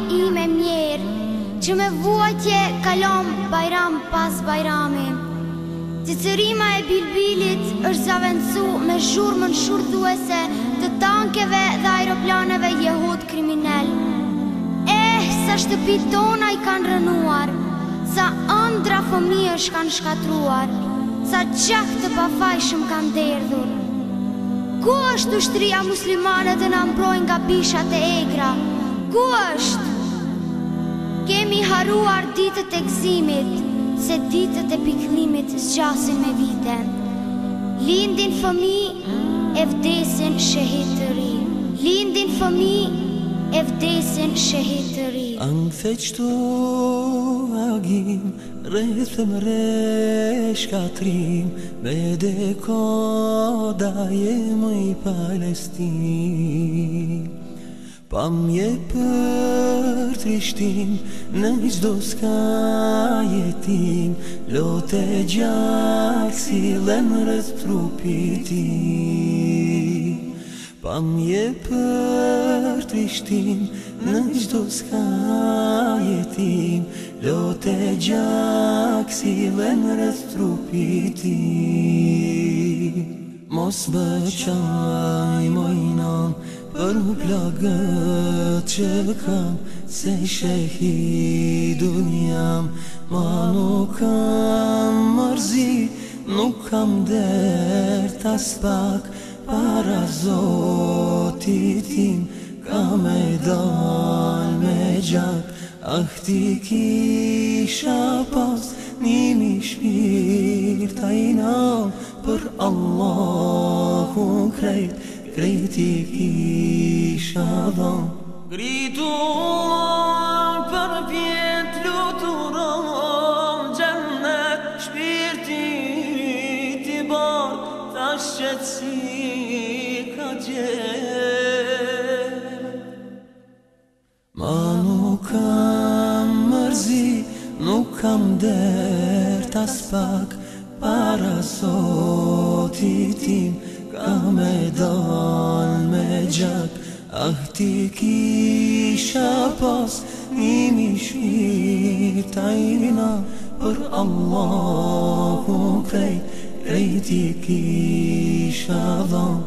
Ime mjerë, që me vuajtje kalom bajram pas bajrami. Cicërima e bilbilit është zavendësu me zhurmën shurdhuese të tankeve dhe aeroplaneve jehud kriminal. Sa shtëpit tona i kanë rënuar, sa ëndra fëmijësh kanë shkatruar, sa qak të pafajshëm kanë derdhur. Ku është ushtria muslimane të na mbrojnë nga bishat e egra? Ku është? Kemi haruar ditët e gëzimit, se ditët e pikëllimit zgjasin me vite. Lindin fëmijë e vdesin shehid të ri. Lindin fëmijë e vdesin shehid të ri. Angthe qëto agim, rrethëm re shkatrim, me dekoda jemë i Palestin. Pamje për trishtim, në gjdo s'ka jetim, lote gjak si lemrët trupit tim. Pamje për trishtim, në gjdo s'ka jetim, lote gjak si lemrët trupit tim. Mos bëqaj mojnam për plagët që kam, se shehidun jam, ma nuk kam mërzi, nuk kam dert as pak, para Zotit tim, ka me dal me gjak. Ah ti kisha pas nimi shpirt a i nam, për Allahun krejti kisha dham. Gritur për vjet luturon, gjennet shpirtit i bar, thash qetësi ka gjen. Ma nuk kam mërzi, nuk kam dert as pak, para Zotit tim, ka me dal me gjak. Ah ti kisha pas nimi shpirt a i nam, për Allahun krejti kisha dham.